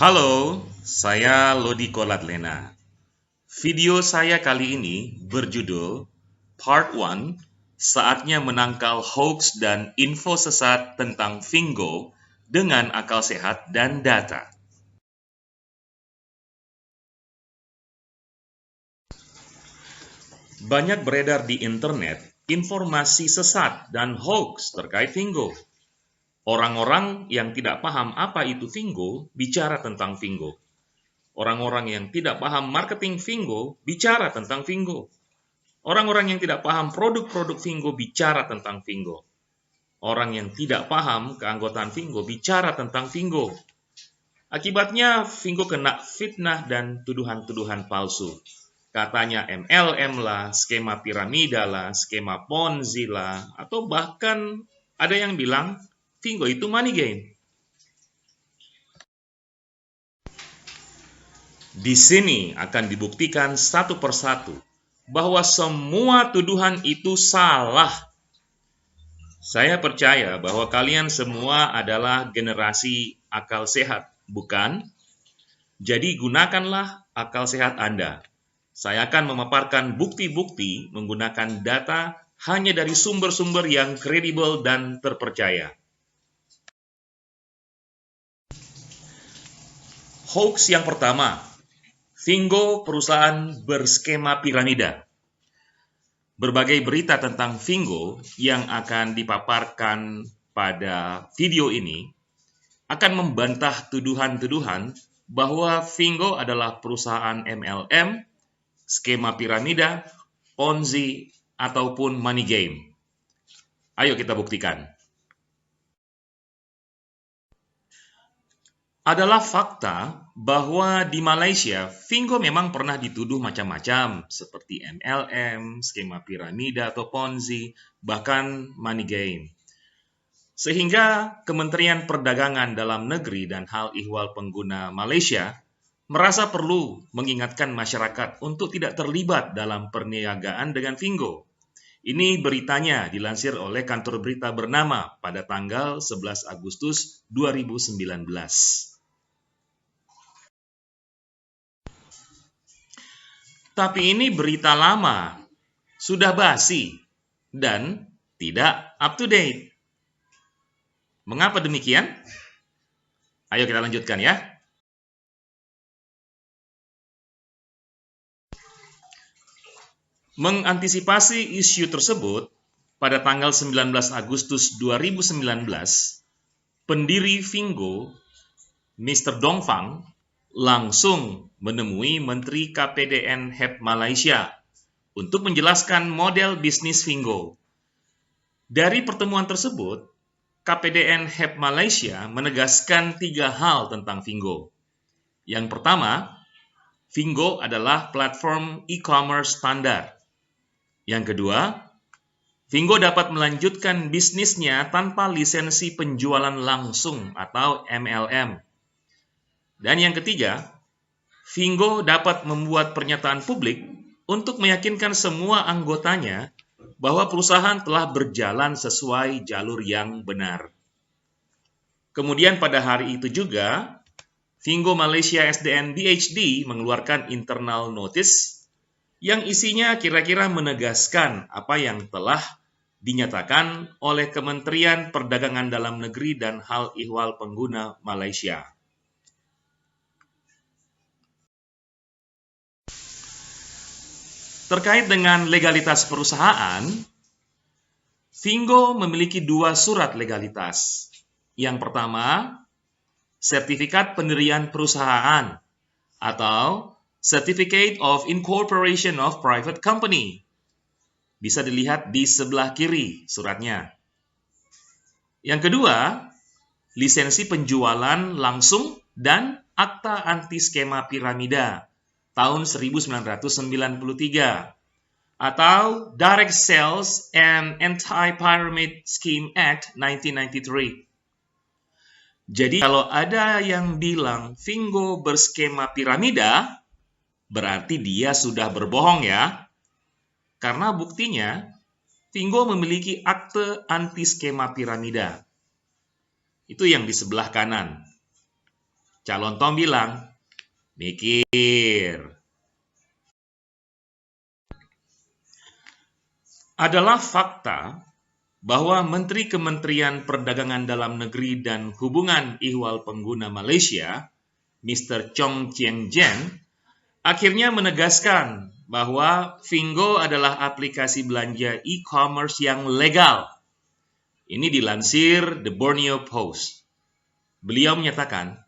Halo, saya Lodi Kolatlena. Video saya kali ini berjudul Part 1, saatnya menangkal hoax dan info sesat tentang Fingo dengan akal sehat dan data. Banyak beredar di internet informasi sesat dan hoax terkait Fingo. Orang-orang yang tidak paham apa itu Fingo bicara tentang Fingo. Orang-orang yang tidak paham marketing Fingo bicara tentang Fingo. Orang-orang yang tidak paham produk-produk Fingo bicara tentang Fingo. Orang yang tidak paham keanggotaan Fingo bicara tentang Fingo. Akibatnya Fingo kena fitnah dan tuduhan-tuduhan palsu. Katanya MLM lah, skema piramida lah, skema Ponzi lah, atau bahkan ada yang bilang Fingo itu money game. Di sini akan dibuktikan satu persatu bahwa semua tuduhan itu salah. Saya percaya bahwa kalian semua adalah generasi akal sehat, bukan? Jadi gunakanlah akal sehat Anda. Saya akan memaparkan bukti-bukti menggunakan data hanya dari sumber-sumber yang kredibel dan terpercaya. Hoax yang pertama, Fingo perusahaan berskema piramida. Berbagai berita tentang Fingo yang akan dipaparkan pada video ini akan membantah tuduhan-tuduhan bahwa Fingo adalah perusahaan MLM, skema piramida, Ponzi, ataupun money game. Ayo kita buktikan. Adalah fakta bahwa di Malaysia, Fingo memang pernah dituduh macam-macam, seperti MLM, skema piramida atau Ponzi, bahkan money game. Sehingga Kementerian Perdagangan Dalam Negeri dan Hal Ehwal Pengguna Malaysia merasa perlu mengingatkan masyarakat untuk tidak terlibat dalam perniagaan dengan Fingo. Ini beritanya dilansir oleh kantor berita bernama pada tanggal 11 Agustus 2019. Tapi ini berita lama, sudah basi, dan tidak up to date. Mengapa demikian? Ayo kita lanjutkan ya. Mengantisipasi isu tersebut, pada tanggal 19 Agustus 2019, pendiri Fingo, Mr. Dong Fang, langsung menemui Menteri KPDN HEP Malaysia untuk menjelaskan model bisnis Fingo. Dari pertemuan tersebut, KPDN HEP Malaysia menegaskan 3 hal tentang Fingo. Yang pertama, Fingo adalah platform e-commerce standar. Yang kedua, Fingo dapat melanjutkan bisnisnya tanpa lisensi penjualan langsung atau MLM. Dan yang ketiga, Fingo dapat membuat pernyataan publik untuk meyakinkan semua anggotanya bahwa perusahaan telah berjalan sesuai jalur yang benar. Kemudian pada hari itu juga, Fingo Malaysia SDN BHD mengeluarkan internal notice yang isinya kira-kira menegaskan apa yang telah dinyatakan oleh Kementerian Perdagangan Dalam Negeri dan Hal Ehwal Pengguna Malaysia. Terkait dengan legalitas perusahaan, Fingo memiliki 2 surat legalitas. Yang pertama, Sertifikat Pendirian Perusahaan atau Certificate of Incorporation of Private Company. Bisa dilihat di sebelah kiri suratnya. Yang kedua, lisensi penjualan langsung dan akta anti skema piramida tahun 1993 atau Direct Sales and Anti-Pyramid Scheme Act 1993. Jadi kalau ada yang bilang Fingo berskema piramida, berarti dia sudah berbohong ya. Karena buktinya, Fingo memiliki akte anti skema piramida. Itu yang di sebelah kanan. Calon Tom bilang, mikir. Adalah fakta bahwa Menteri Kementerian Perdagangan Dalam Negeri dan Hubungan Ihwal Pengguna Malaysia, Mr. Chong Cheng Jen, akhirnya menegaskan bahwa Fingo adalah aplikasi belanja e-commerce yang legal. Ini dilansir The Borneo Post. Beliau menyatakan,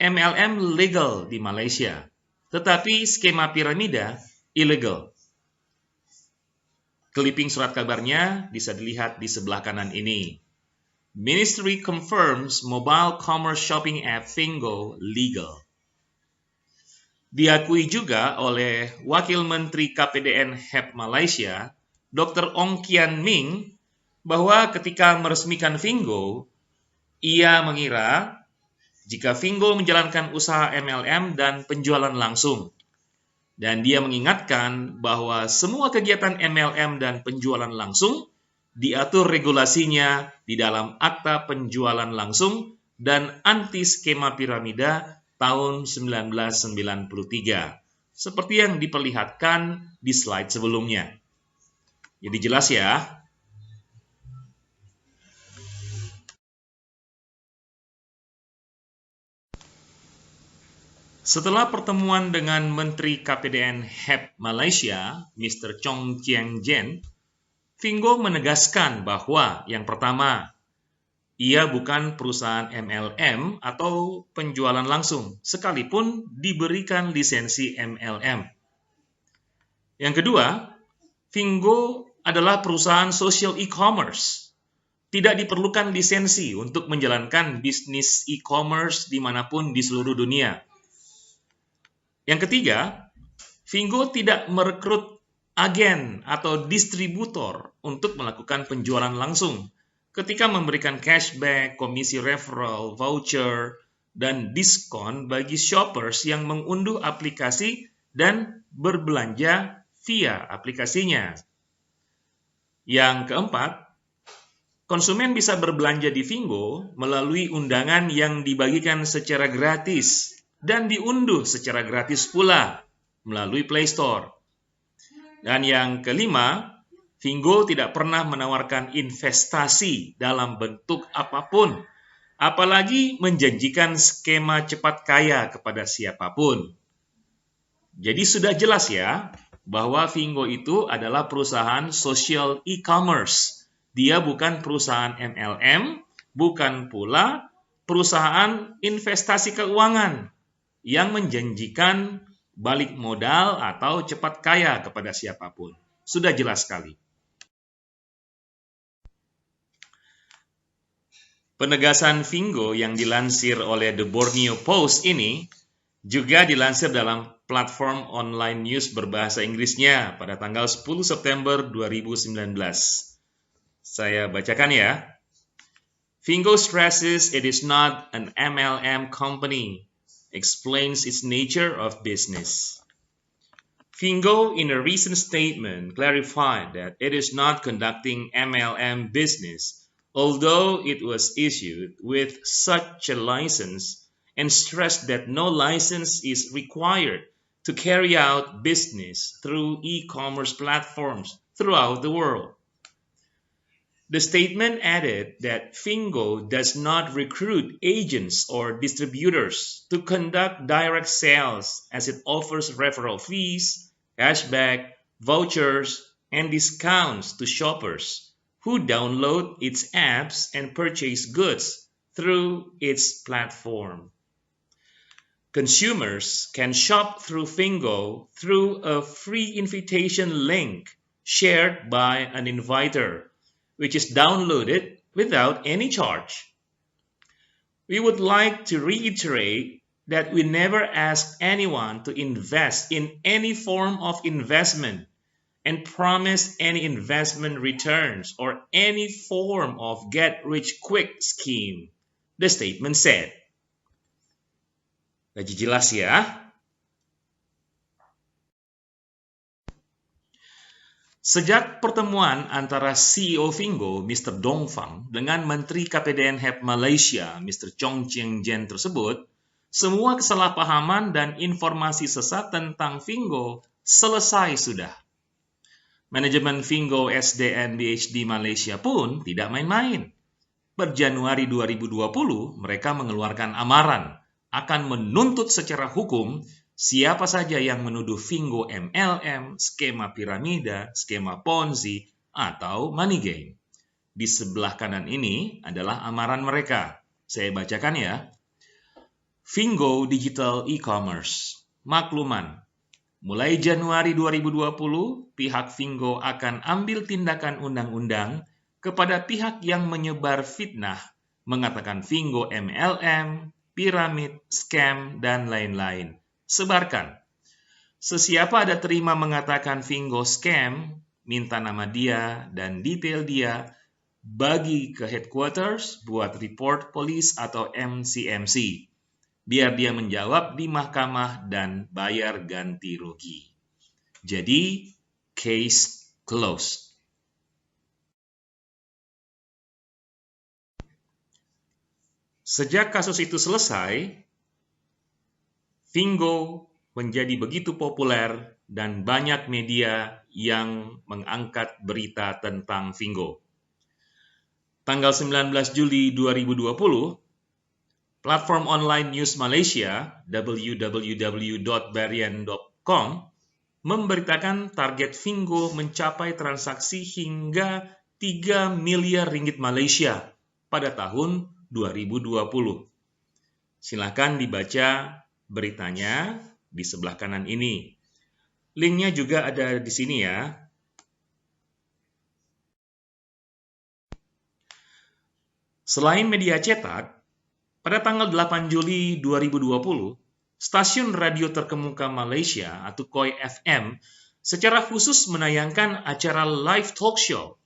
MLM legal di Malaysia, tetapi skema piramida illegal. Clipping surat kabarnya bisa dilihat di sebelah kanan ini. Ministry confirms mobile commerce shopping app Fingo legal. Diakui juga oleh Wakil Menteri KPDN HEP Malaysia, Dr. Ong Kian Ming, bahwa ketika meresmikan Fingo, ia mengira jika Fingo menjalankan usaha MLM dan penjualan langsung. Dan dia mengingatkan bahwa semua kegiatan MLM dan penjualan langsung diatur regulasinya di dalam Akta Penjualan Langsung dan Anti Skema Piramida tahun 1993, seperti yang diperlihatkan di slide sebelumnya. Jadi jelas ya. Setelah pertemuan dengan Menteri KPDN HEP Malaysia, Mr. Chong Cheng Jen, Fingo menegaskan bahwa yang pertama, ia bukan perusahaan MLM atau penjualan langsung, sekalipun diberikan lisensi MLM. Yang kedua, Fingo adalah perusahaan social e-commerce. Tidak diperlukan lisensi untuk menjalankan bisnis e-commerce dimanapun di seluruh dunia. Yang ketiga, Fingo tidak merekrut agen atau distributor untuk melakukan penjualan langsung ketika memberikan cashback, komisi referral, voucher, dan diskon bagi shoppers yang mengunduh aplikasi dan berbelanja via aplikasinya. Yang keempat, konsumen bisa berbelanja di Fingo melalui undangan yang dibagikan secara gratis dan diunduh secara gratis pula melalui Play Store. Dan yang kelima, Fingo tidak pernah menawarkan investasi dalam bentuk apapun, apalagi menjanjikan skema cepat kaya kepada siapapun. Jadi sudah jelas ya, bahwa Fingo itu adalah perusahaan social e-commerce. Dia bukan perusahaan MLM, bukan pula perusahaan investasi keuangan yang menjanjikan balik modal atau cepat kaya kepada siapapun. Sudah jelas sekali. Penegasan Fingo yang dilansir oleh The Borneo Post ini juga dilansir dalam platform online news berbahasa Inggrisnya pada tanggal 10 September 2019. Saya bacakan ya. Fingo stresses it is not an MLM company, explains its nature of business. Fingo, in a recent statement, clarified that it is not conducting MLM business, although it was issued with such a license, and stressed that no license is required to carry out business through e-commerce platforms throughout the world. The statement added that Fingo does not recruit agents or distributors to conduct direct sales, as it offers referral fees, cashback, vouchers, and discounts to shoppers who download its apps and purchase goods through its platform. Consumers can shop through Fingo through a free invitation link shared by an inviter, which is downloaded without any charge. We would like to reiterate that we never ask anyone to invest in any form of investment and promise any investment returns or any form of get-rich-quick scheme, the statement said. Jadi jelas ya. Sejak pertemuan antara CEO Fingo, Mr. Dong Fang, dengan Menteri KPDN HEP Malaysia, Mr. Chong Cheng Jen tersebut, semua kesalahpahaman dan informasi sesat tentang Fingo selesai sudah. Manajemen Fingo SDN BHD Malaysia pun tidak main-main. Per Januari 2020, mereka mengeluarkan amaran akan menuntut secara hukum siapa saja yang menuduh Fingo MLM, skema piramida, skema Ponzi, atau money game. Di sebelah kanan ini adalah amaran mereka. Saya bacakan ya. Fingo Digital E-Commerce. Makluman, mulai Januari 2020, pihak Fingo akan ambil tindakan undang-undang kepada pihak yang menyebar fitnah, mengatakan Fingo MLM, piramid, scam, dan lain-lain. Sebarkan. Sesiapa ada terima mengatakan Fingo scam, minta nama dia dan detail dia, bagi ke headquarters buat report polis atau MCMC. Biar dia menjawab di mahkamah dan bayar ganti rugi. Jadi, case closed. Sejak kasus itu selesai, Fingo menjadi begitu populer dan banyak media yang mengangkat berita tentang Fingo. Tanggal 19 Juli 2020, platform online news Malaysia, www.barian.com, memberitakan target Fingo mencapai transaksi hingga 3 miliar ringgit Malaysia pada tahun 2020. Silakan dibaca beritanya di sebelah kanan ini. Linknya juga ada di sini ya. Selain media cetak, pada tanggal 8 Juli 2020, stasiun radio terkemuka Malaysia atau KOI FM secara khusus menayangkan acara live talk show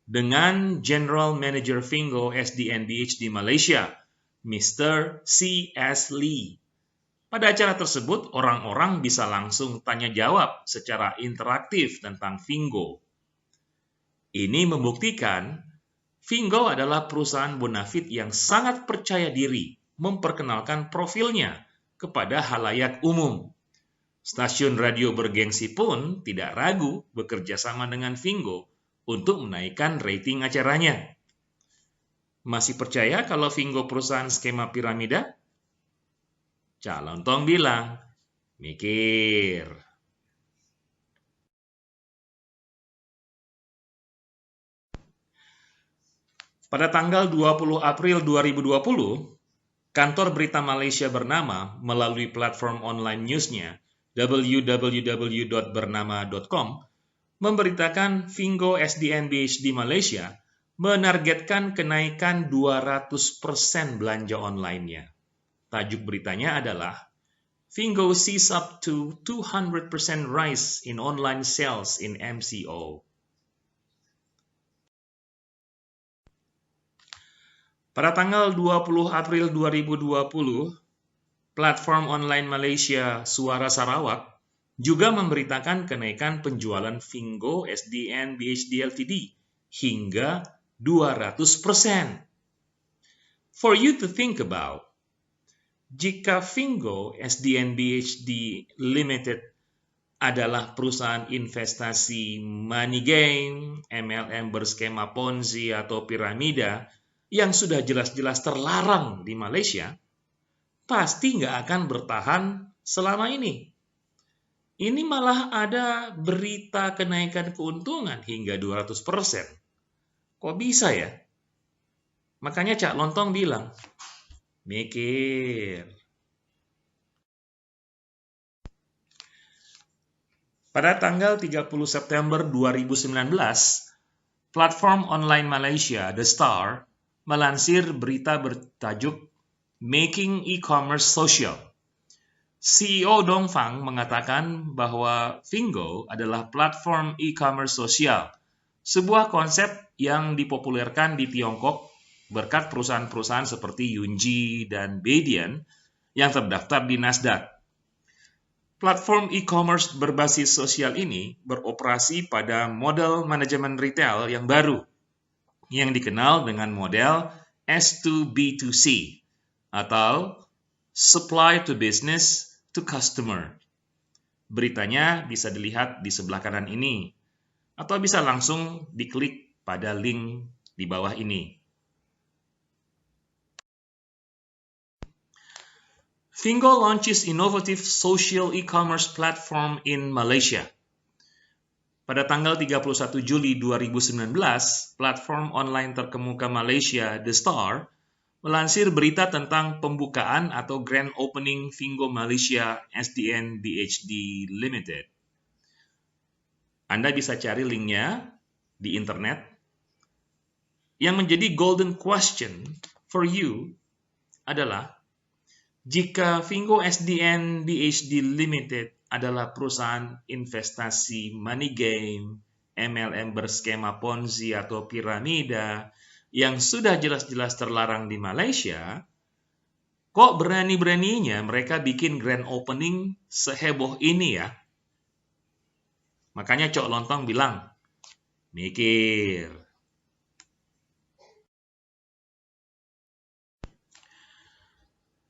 dengan General Manager Fingo SDN BHD Malaysia, Mr. C.S. Lee. Pada acara tersebut, orang-orang bisa langsung tanya jawab secara interaktif tentang Fingo. Ini membuktikan Fingo adalah perusahaan bonafit yang sangat percaya diri memperkenalkan profilnya kepada halayak umum. Stasiun radio bergengsi pun tidak ragu bekerja sama dengan Fingo untuk menaikkan rating acaranya. Masih percaya kalau Fingo perusahaan skema piramida? Cak Lontong bilang, mikir. Pada tanggal 20 April 2020, kantor berita Malaysia Bernama melalui platform online newsnya www.bernama.com memberitakan Fingo SDN BHD Malaysia menargetkan kenaikan 200% belanja online-nya. Tajuk beritanya adalah Fingo sees up to 200% rise in online sales in MCO. Pada tanggal 20 April 2020, platform online Malaysia Suara Sarawak juga memberitakan kenaikan penjualan Fingo SDN BHD Ltd hingga 200%. For you to think about, jika Fingo SDN BHD Limited adalah perusahaan investasi money game, MLM berskema Ponzi atau piramida yang sudah jelas-jelas terlarang di Malaysia, pasti nggak akan bertahan selama ini. Ini malah ada berita kenaikan keuntungan hingga 200%. Kok bisa ya? Makanya Cak Lontong bilang, mikir. Pada tanggal 30 September 2019, platform online Malaysia, The Star, melansir berita bertajuk Making E-Commerce Social. CEO Dong Fang mengatakan bahwa Fingo adalah platform e-commerce sosial, sebuah konsep yang dipopulerkan di Tiongkok berkat perusahaan-perusahaan seperti Yunji dan Bedian yang terdaftar di Nasdaq. Platform e-commerce berbasis sosial ini beroperasi pada model manajemen retail yang baru, yang dikenal dengan model S2B2C atau supply to business to customer. Beritanya bisa dilihat di sebelah kanan ini, atau bisa langsung diklik pada link di bawah ini. Fingo launches innovative social e-commerce platform in Malaysia. Pada tanggal 31 Juli 2019, platform online terkemuka Malaysia, The Star, melansir berita tentang pembukaan atau grand opening Fingo Malaysia SDN BHD Limited. Anda bisa cari linknya di internet. Yang menjadi golden question for you adalah, jika Fingo SDN BHD Limited adalah perusahaan investasi money game, MLM berskema Ponzi atau piramida yang sudah jelas-jelas terlarang di Malaysia, kok berani-beraninya mereka bikin grand opening seheboh ini ya? Makanya Cok Lontong bilang, mikir.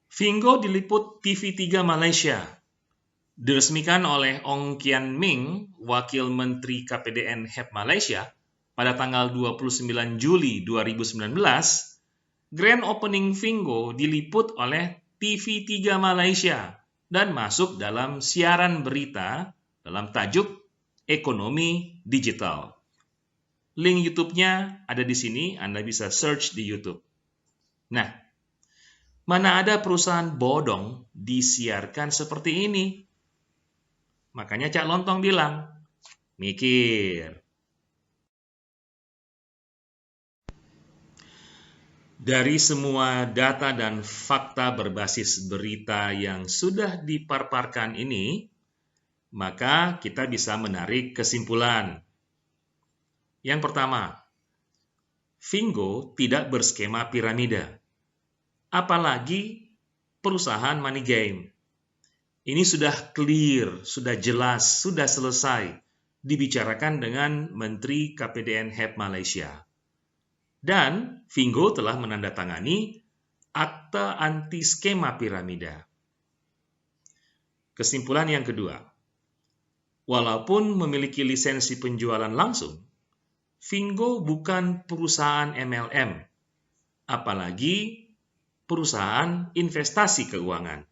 Fingo diliput TV3 Malaysia. Diresmikan oleh Ong Kian Ming, Wakil Menteri KPDN HEP Malaysia, pada tanggal 29 Juli 2019, grand opening Fingo diliput oleh TV3 Malaysia dan masuk dalam siaran berita dalam tajuk Ekonomi Digital. Link YouTube-nya ada di sini, Anda bisa search di YouTube. Nah, mana ada perusahaan bodong disiarkan seperti ini? Makanya Cak Lontong bilang, mikir. Dari semua data dan fakta berbasis berita yang sudah dipaparkan ini, maka kita bisa menarik kesimpulan. Yang pertama, Fingo tidak berskema piramida. Apalagi perusahaan money game. Ini sudah clear, sudah jelas, sudah selesai dibicarakan dengan Menteri KPDN HEP Malaysia. Dan Fingo telah menandatangani Akta Anti Skema Piramida. Kesimpulan yang kedua, walaupun memiliki lisensi penjualan langsung, Fingo bukan perusahaan MLM, apalagi perusahaan investasi keuangan.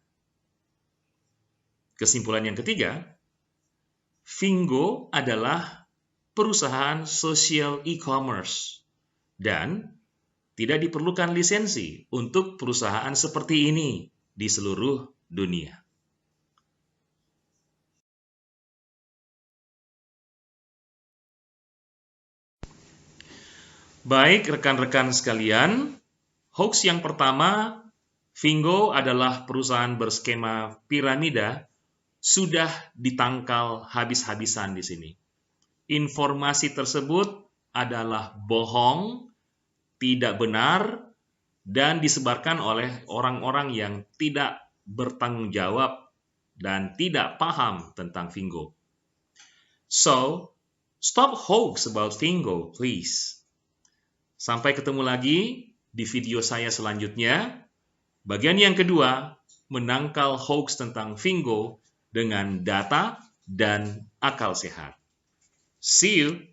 Kesimpulan yang ketiga, Fingo adalah perusahaan social e-commerce dan tidak diperlukan lisensi untuk perusahaan seperti ini di seluruh dunia. Baik rekan-rekan sekalian, hoax yang pertama, Fingo adalah perusahaan berskema piramida, sudah ditangkal habis-habisan di sini. Informasi tersebut adalah bohong, tidak benar, dan disebarkan oleh orang-orang yang tidak bertanggung jawab dan tidak paham tentang Fingo. So, stop hoax about Fingo, please. Sampai ketemu lagi di video saya selanjutnya. Bagian yang kedua, menangkal hoax tentang Fingo dengan data dan akal sehat. See you!